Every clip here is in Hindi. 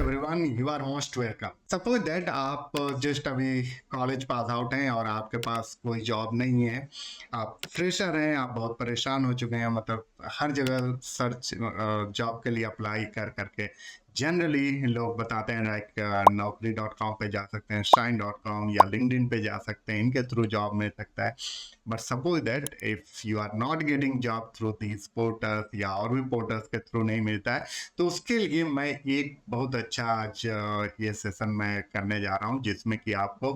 Everyone, you are most welcome. Suppose that आप जस्ट अभी कॉलेज पास आउट हैं और आपके पास कोई जॉब नहीं है। आप फ्रेशर हैं, आप बहुत परेशान हो चुके हैं, मतलब हर जगह सर्च जॉब के लिए अप्लाई कर करके जनरली लोग बताते हैं लाइक naukri.com पे जा सकते हैं, shine.com या linkedin पे जा सकते हैं, इनके थ्रू जॉब मिल सकता है। But suppose that if you are not getting job through these portals या और भी पोर्टल्स के थ्रू नहीं मिलता है, तो उसके लिए मैं एक बहुत अच्छा आज ये सेशन मैं करने जा रहा हूँ, जिसमें कि आपको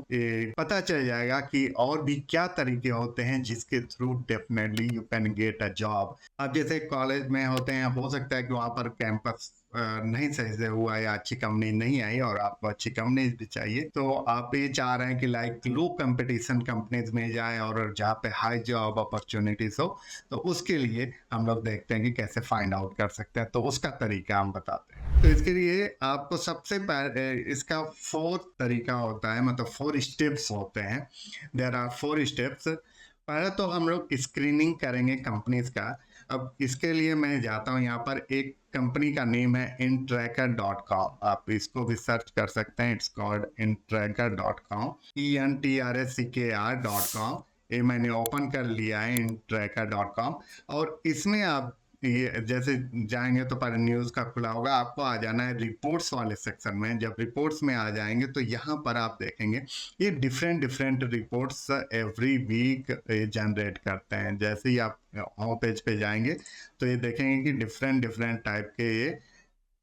पता चल जाएगा कि और भी क्या तरीके होते हैं जिसके through definitely you can get a job. अब जैसे कॉलेज में होते हैं, हो सकता है कि वहाँ पर कैंपस नहीं सही से हुआ या अच्छी कंपनी नहीं आई और आपको अच्छी कंपनी भी चाहिए, तो आप ये चाह रहे हैं कि लाइक लो कंपटीशन कंपनीज में जाए और जहाँ पे हाई जॉब अपॉर्चुनिटीज हो। तो उसके लिए हम लोग देखते हैं कि कैसे फाइंड आउट कर सकते हैं, तो उसका तरीका हम बताते हैं। तो इसके लिए आपको सबसे पहले इसका 4 तरीका होता है, मतलब 4 स्टेप्स होते हैं। There are 4 steps. पहले तो हम लोग स्क्रीनिंग करेंगे कंपनीज का। अब इसके लिए मैं जाता हूँ, यहाँ पर एक कंपनी का नेम है intracker.com। आप इसको भी सर्च कर सकते हैं, इट्स कॉल्ड intracker.com, ENTRACKR.com। ये मैंने ओपन कर लिया है intracker.com। और इसमें आप ये जैसे जाएंगे तो पर न्यूज़ का खुला होगा, आपको आ जाना है रिपोर्ट्स वाले सेक्शन में। जब रिपोर्ट्स में आ जाएंगे तो यहाँ पर आप देखेंगे ये different different reports every week generate करते हैं। जैसे ही आप होम पेज पे जाएंगे तो ये देखेंगे कि डिफरेंट डिफरेंट टाइप के ये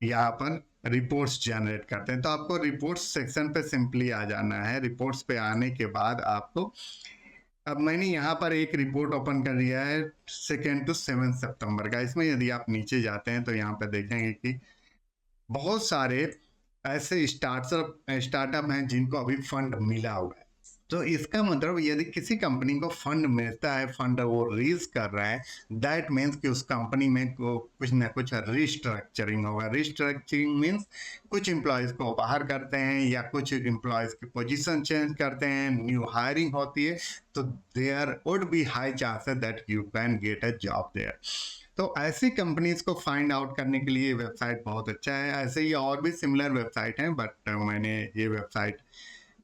यहाँ पर रिपोर्ट्स जनरेट करते हैं। तो आपको रिपोर्ट्स सेक्शन पे सिंपली आ जाना है। रिपोर्ट्स पे आने के बाद आपको, अब मैंने यहाँ पर एक रिपोर्ट ओपन कर लिया है 2 to 7 सितंबर का। इसमें यदि आप नीचे जाते हैं तो यहाँ पर देखेंगे कि बहुत सारे ऐसे स्टार्टअप हैं जिनको अभी फंड मिला हुआ है। तो इसका मतलब यदि किसी कंपनी को फंड मिलता है, फंड वो रेज कर रहा है, दैट मीन्स कि उस कंपनी में कुछ ना कुछ रिस्ट्रक्चरिंग होगा। रिस्ट्रक्चरिंग मीन्स कुछ एम्प्लॉयज को बाहर करते हैं या कुछ एम्प्लॉयज की पोजीशन चेंज करते हैं, न्यू हायरिंग होती है। तो there would be high chances that you can get a job there. तो ऐसी कंपनीज को फाइंड आउट करने के लिए वेबसाइट बहुत अच्छा है। ऐसे ही और भी सिमिलर वेबसाइट हैं, बट मैंने ये वेबसाइट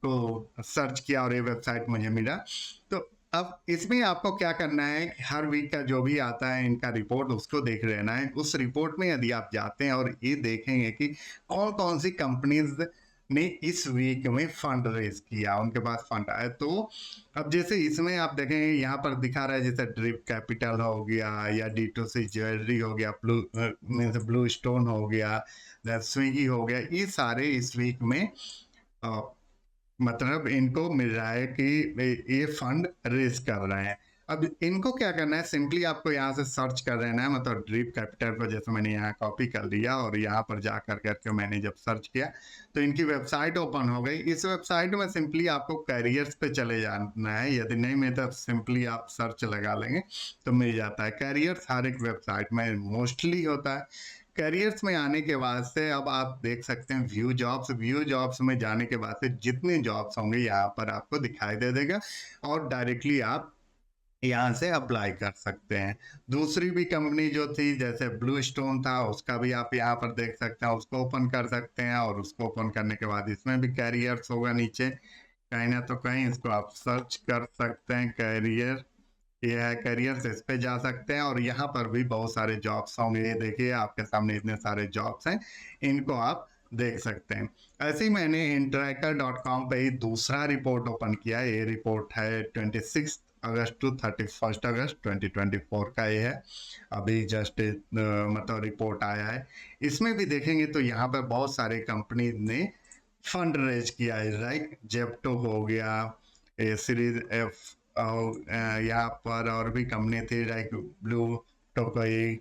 को सर्च किया और ये वेबसाइट मुझे मिला। तो अब इसमें आपको क्या करना है कि हर वीक का जो भी आता है इनका रिपोर्ट, उसको देख लेना है। उस रिपोर्ट में यदि आप जाते हैं और ये देखेंगे कि कौन कौन सी कंपनीज ने इस वीक में फंड रेज किया, उनके पास फंड आए। तो अब जैसे इसमें आप देखेंगे यहाँ पर दिखा रहा है, जैसे ड्रिप कैपिटल हो गया या D2C ज्वेलरी हो गया, ब्लू मीन्स ब्लू स्टोन हो गया, स्विगी हो गया, ये सारे इस वीक में मतलब इनको मिल रहा है कि ये फंड रेज कर रहे हैं। अब इनको क्या करना है, सिंपली आपको यहाँ से सर्च कर लेना है, मतलब ड्रीप कैपिटल को जैसे मैंने यहाँ कॉपी कर लिया और यहाँ पर जा कर करके मैंने जब सर्च किया तो इनकी वेबसाइट ओपन हो गई। इस वेबसाइट में सिंपली आपको कैरियर्स पे चले जाना है। यदि नहीं में तो सिंपली आप सर्च लगा लेंगे तो मिल जाता है। कैरियर्स हर एक वेबसाइट में मोस्टली होता है। कैरियर्स में आने के बाद से अब आप देख सकते हैं व्यू जॉब्स। व्यू जॉब्स में जाने के बाद से जितने जॉब्स होंगे यहाँ पर आपको दिखाई दे देगा और डायरेक्टली आप यहाँ से अप्लाई कर सकते हैं। दूसरी भी कंपनी जो थी जैसे ब्लू स्टोन था, उसका भी आप यहाँ पर देख सकते हैं, उसको ओपन कर सकते हैं और उसको ओपन करने के बाद इसमें भी कैरियर्स होगा नीचे कहीं ना तो कहीं। इसको आप सर्च कर सकते हैं, कैरियर ये है कैरियर्स, इस पे जा सकते हैं और यहाँ पर भी बहुत सारे जॉब्स होंगे। ये देखिए आपके सामने इतने सारे जॉब्स हैं, इनको आप देख सकते हैं। ऐसे ही मैंने intracker.com पे ही दूसरा रिपोर्ट ओपन किया। ये रिपोर्ट है 26 अगस्त टू 31 अगस्त 2024 का। ये है अभी जस्ट मतलब रिपोर्ट आया है। इसमें भी देखेंगे तो यहाँ पर बहुत सारे कंपनी ने फंड रेज किया है, लाइक जेप्टो हो गया, ए सीरीज एफ, और यहाँ पर और भी कंपनी थी लाइक ब्लू टोकई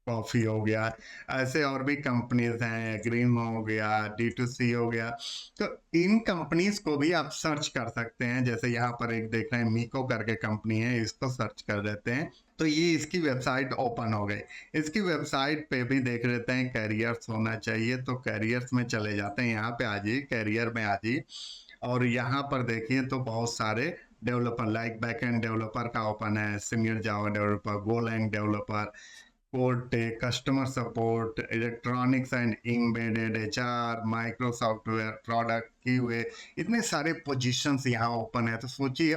कॉफी हो गया। ऐसे और भी कंपनीज हैं, ग्रीन हो गया, D2C हो गया। तो इन कंपनीज को भी आप सर्च कर सकते हैं। जैसे यहाँ पर एक देख रहे हैं मीको करके कंपनी है, इसको सर्च कर लेते हैं तो ये इसकी वेबसाइट ओपन हो गई। इसकी वेबसाइट पे भी देख लेते हैं कैरियर्स होना चाहिए, तो कैरियर्स में चले जाते हैं। यहाँ पे आ जाइए, कैरियर में आ जाइए और यहाँ पर देखिए तो बहुत सारे डेवलपर लाइक बैकएंड डेवलपर का ओपन है, senior Java developer, Golang developer, support, customer support, electronics and embedded, HR, micro software, product, QA, इतने सारे पोजीशंस यहाँ ओपन है। तो सोचिए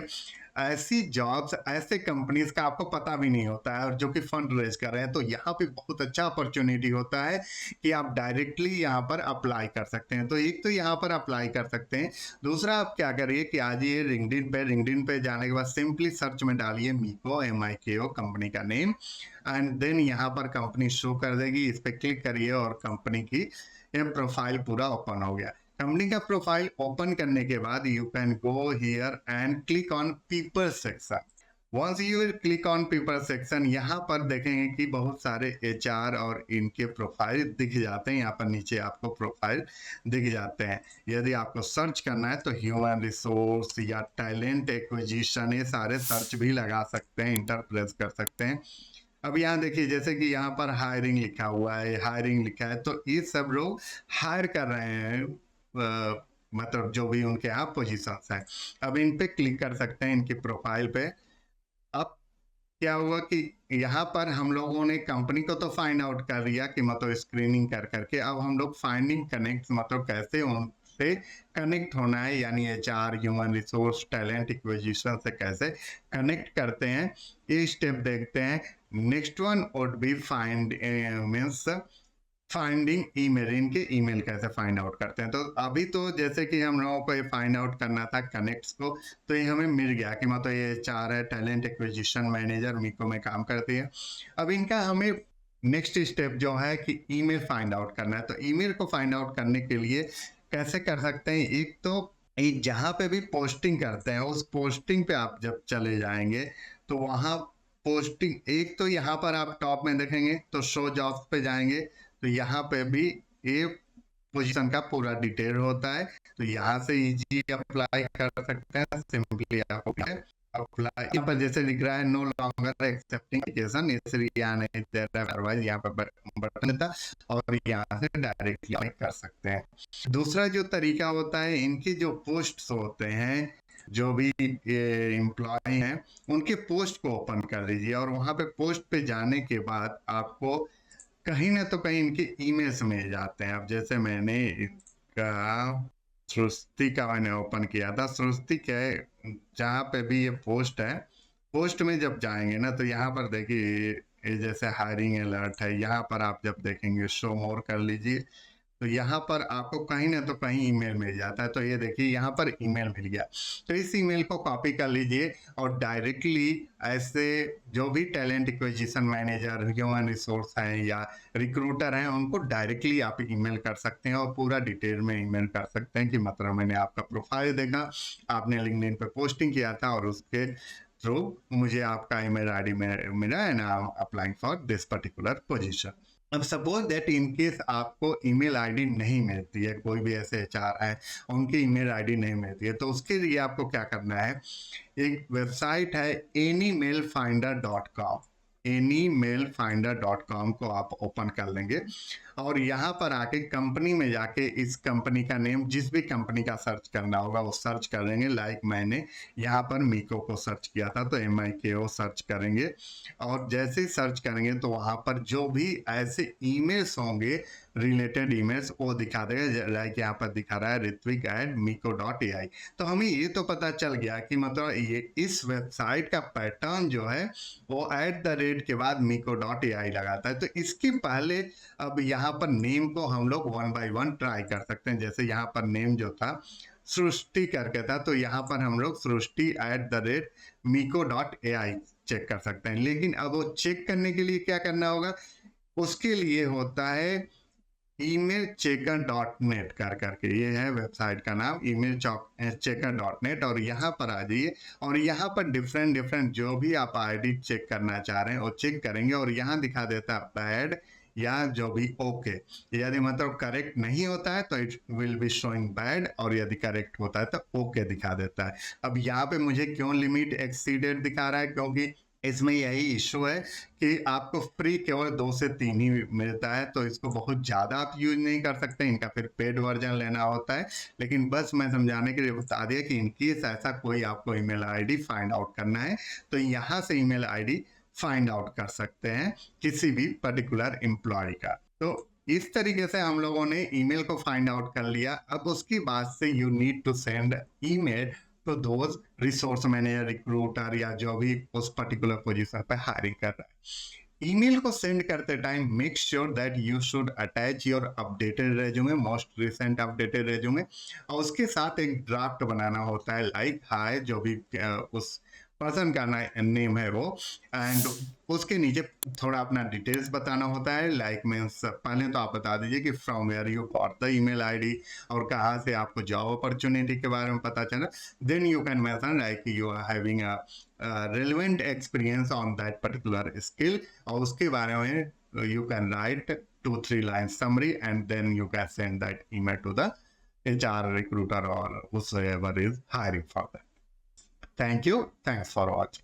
ऐसी जॉब्स, ऐसे कंपनीज का आपको पता भी नहीं होता है और जो कि फंड रेज कर रहे हैं, तो यहाँ पे बहुत अच्छा अपॉर्चुनिटी होता है कि आप डायरेक्टली यहाँ पर अप्लाई कर सकते हैं। तो एक तो यहाँ पर अप्लाई कर सकते हैं, दूसरा आप क्या करिए कि आज ये लिंक्डइन पे जाने के बाद सिंपली सर्च में डालिए मीको, MIKO कंपनी का नेम, एंड देन यहाँ पर कंपनी शो कर देगी, इस पर क्लिक करिए और कंपनी की ये प्रोफाइल पूरा ओपन हो गया। कंपनी का प्रोफाइल ओपन करने के बाद you can go here and click on people section. Once you will click on people section, यहाँ पर देखेंगे कि बहुत सारे HR और इनके प्रोफाइल दिख जाते हैं। यहाँ पर नीचे आपको प्रोफाइल दिख जाते हैं। यदि आपको सर्च करना है तो ह्यूमन रिसोर्स या टैलेंट एक्विजिशन, ये सारे सर्च भी लगा सकते हैं, इंटर प्रेस कर सकते हैं। अब यहाँ देखिए जैसे कि यहाँ पर हायरिंग लिखा हुआ है, हायरिंग लिखा है, तो ये सब लोग हायर कर रहे हैं, मतलब जो भी उनके यहाँ पोजीशंस हैं। अब इन पे क्लिक कर सकते हैं, इनकी प्रोफाइल पे। अब क्या हुआ कि यहाँ पर हम लोगों ने कंपनी को तो फाइंड आउट कर लिया कि मतलब स्क्रीनिंग कर करके, अब हम लोग फाइंडिंग कनेक्ट, मतलब कैसे उनसे कनेक्ट होना है, यानी HR, human resource, talent acquisition से कैसे कनेक्ट करते हैं, ये स्टेप देखते हैं। Next one would be find means finding email, इनके ईमेल कैसे फाइंड आउट करते हैं। तो अभी तो जैसे कि हम लोगों को ये फाइंड आउट करना था कनेक्ट्स को, तो ये हमें मिल गया कि मतलब ये HR है, टैलेंट एक्विजिशन मैनेजर, मीको में काम करती है। अब इनका हमें नेक्स्ट स्टेप जो है कि ईमेल फाइंड आउट करना है। तो ईमेल को फाइंड आउट करने के लिए कैसे कर सकते हैं, एक तो जहाँ पे भी पोस्टिंग करते हैं उस पोस्टिंग पे आप जब चले जाएंगे तो वहाँ पोस्टिंग, एक तो यहाँ पर आप टॉप में देखेंगे तो शो जॉब्स पे जाएंगे, तो यहाँ पे भी ये पोजीशन का पूरा डिटेल होता है। तो यहाँ से इजी अप्लाई कर सकते हैं, सिंपली आप अप्लाई, यहाँ पर जैसे लिख रहा है नो लॉन्गर एक्सेप्टिंग एप्लीकेशन, इसलिए यहाँ नहीं दे रहा है, अदरवाइज यहाँ पर बटन देता और यहाँ से डायरेक्टली अप्लाई कर सकते हैं। दूसरा जो तरीका होता है, इनके जो पोस्ट्स होते हैं, जो भी एम्प्लॉय हैं उनके पोस्ट को ओपन कर लीजिए और वहां पे पोस्ट पे जाने के बाद आपको कहीं ना तो कहीं इनके ईमेल्स मिल जाते हैं। अब जैसे मैंने इसका सृष्टि का मैंने ओपन किया था, सृष्टि के जहाँ पे भी ये पोस्ट है, पोस्ट में जब जाएंगे ना तो यहाँ पर देखिए ये जैसे हायरिंग अलर्ट है, यहाँ पर आप जब देखेंगे शो मोर कर लीजिए, तो यहाँ पर आपको कहीं ना तो कहीं ईमेल मिल जाता है। तो ये देखिए यहाँ पर ईमेल मिल गया, तो इस ईमेल को कॉपी कर लीजिए और डायरेक्टली ऐसे जो भी talent acquisition manager, human resource हैं या रिक्रूटर हैं, उनको डायरेक्टली आप ईमेल कर सकते हैं और पूरा डिटेल में ईमेल कर सकते हैं कि मतलब मैंने आपका प्रोफाइल देखा, आपने लिंक्डइन पे पोस्टिंग किया था और उसके थ्रू मुझे आपका ईमेल आईडी मिला and I am applying for this particular position. अब सपोज दैट इन केस आपको ईमेल आईडी नहीं मिलती है, कोई भी ऐसे HR है उनकी ईमेल आईडी नहीं मिलती है, तो उसके लिए आपको क्या करना है, एक वेबसाइट है anymailfinder.com, anymailfinder.com को आप ओपन कर लेंगे और यहाँ पर आके कंपनी में जाके इस कंपनी का नेम, जिस भी कंपनी का सर्च करना होगा वो सर्च कर लेंगे। लाइक मैंने यहाँ पर मीको को सर्च किया था तो MIKO सर्च करेंगे और जैसे ही सर्च करेंगे तो वहाँ पर जो भी ऐसे ईमेल्स होंगे, रिलेटेड ईमेल्स, वो दिखा देगा। लाइक यहाँ पर दिखा रहा है ritwik@miko.ai। तो हमें ये तो पता चल गया कि मतलब ये इस वेबसाइट का पैटर्न जो है वो @ के बाद miko.ai लगाता है। तो इसके पहले अब यहाँ पर नेम को हम लोग 1 by 1 ट्राई कर सकते हैं। जैसे यहाँ पर नेम जो था सृष्टि करके था, तो यहाँ पर हम लोग सृष्टि @miko.ai चेक कर सकते हैं। लेकिन अब वो चेक करने के लिए क्या करना होगा, उसके लिए होता है emailchecker.net कर करके, ये है वेबसाइट का नाम emailchecker.net, और यहाँ पर आ जाइए और यहाँ पर डिफरेंट जो भी आप आईडी चेक करना चाह रहे हैं वो चेक करेंगे और यहाँ दिखा देता है बैड या जो भी ओके। यदि मतलब करेक्ट नहीं होता है तो it will be showing bad और यदि करेक्ट होता है तो ओके दिखा देता है। अब यहाँ पे मुझे क्यों लिमिट एक्सीडेड दिखा रहा है, क्योंकि इसमें यही इशू है कि आपको फ्री केवल 2 से 3 ही मिलता है, तो इसको बहुत ज़्यादा आप यूज नहीं कर सकते, इनका फिर पेड वर्जन लेना होता है। लेकिन बस मैं समझाने के लिए बता दिया कि इनकेस ऐसा कोई आपको ईमेल आईडी फाइंड आउट करना है तो यहाँ से ईमेल आईडी फाइंड आउट कर सकते हैं किसी भी पर्टिकुलर एम्प्लॉय का। तो इस तरीके से हम लोगों ने ईमेल को फाइंड आउट कर लिया। अब उसके बाद से you need to send email to those resource manager, recruiter या जो भी उस पर्टिकुलर पोजीशन पे हायरिंग कर रहा है। ईमेल को सेंड करते time make sure that you should attach your updated resume, most recent updated resume, और उसके साथ एक ड्राफ्ट बनाना होता है लाइक हाय, जो भी उस पर्सन का नेम है वो, एंड उसके नीचे थोड़ा अपना डिटेल्स बताना होता है। लाइक मीन्स पहले तो आप बता दीजिए कि from where you got the email ID, और कहाँ से आपको जॉब अपॉर्चुनिटी के बारे में पता चला। Then you can mention like you are having a relevant experience on that particular skill, और उसके बारे में you can write 2-3 lines summary, and then you can send that email to the HR, recruiter, or whosoever is hiring for that. Thank you. Thanks for watching.